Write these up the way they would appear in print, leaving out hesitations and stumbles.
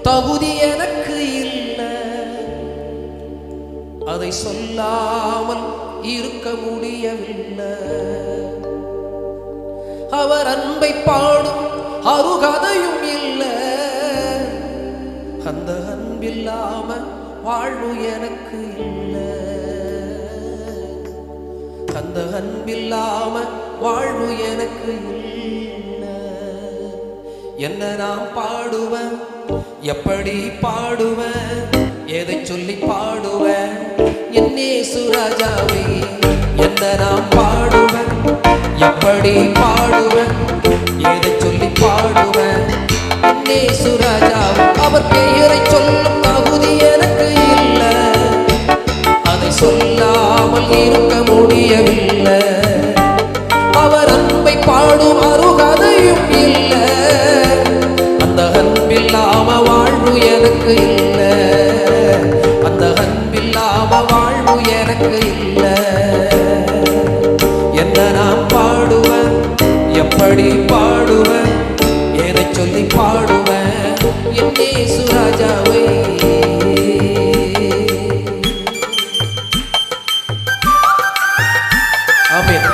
தகுதி எனக்கு இல்லை, அதை சொல்லாமல் இருக்க முடியவில்லை. அவர் அன்பை பாடும் அருகதையும் இல்லை, அந்த அன்பில்லாம வாழ்வு எனக்கு இல்லை, அந்த அன்பில்லாம வாழ்வு எனக்கு இல்லை. என்ன நான் பாடுவேன், எப்படி பாடுவேன், எதை சொல்லி பாடுவேன் என் இயேசு ராஜாவே. என்ன நான் பாடுவேன், எப்படி பாடுவேன், எதை சொல்லி பாடுவேன் என் இயேசு ராஜாவே. அவர் பெயரை சொல்லும் தகுதி எனக்கு இல்லை, அதை சொல்லாமல் இருக்க முடியவில்லை. அவர் அன்பை பாடும் அருகதையும் இல்லை, அந்த அன்பில்லாம வாழ்வு எனக்கு இல்லை, அந்த அன்பில்லாம வாழ்வு எனக்கு இல்லை. என்ன நான் பாடுவேன், எப்படி பாடுவேன், எதை சொல்லி பாடுவேன் என் இயேசு ராஜாவே. ஆமென்.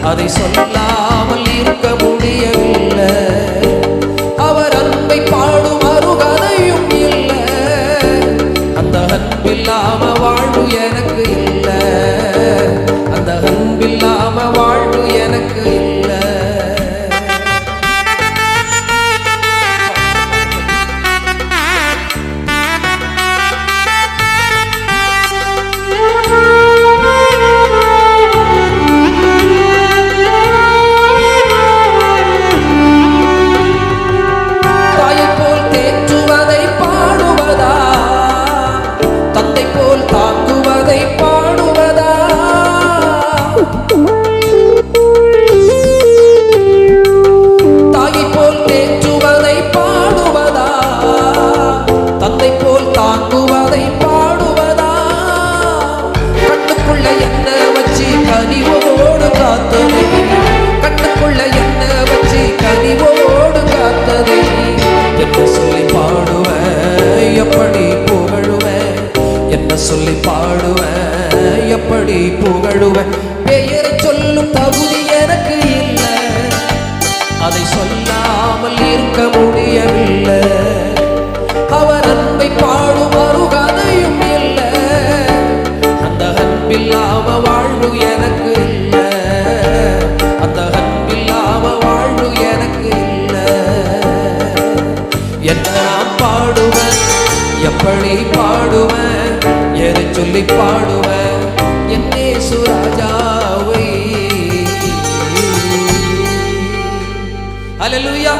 அதை சொல்லாமல் இருக்க முடியவில்லை. அவர் அன்பை பாடும் அருகதையும் இல்லை, அந்த அன்பில்லாம வாழ்வு எனக்கு இல்லை, அந்த அன்பில்லாம வாழ்வு எனக்கு இல்லை. சொல்லி பாடுவேன், எப்படி புகழுவேன். பெயரை சொல்லும் தகுதி எனக்கு இல்லை, அதை சொல்லாமல் இருக்க முடியவில்லை. அவர் அன்பை பாடும் அருகதையும் இல்லை, அந்த அன்பில்லாம வாழ்வு எனக்கு இல்லை, அந்த அன்பில்லாம வாழ்வு எனக்கு இல்லை. என்ன நான் பாடுவேன், எப்படி பாடுவேன், எதை சொல்லி பாடுவேன் என் இயேசு ராஜாவை. ஹல்லேலூயா.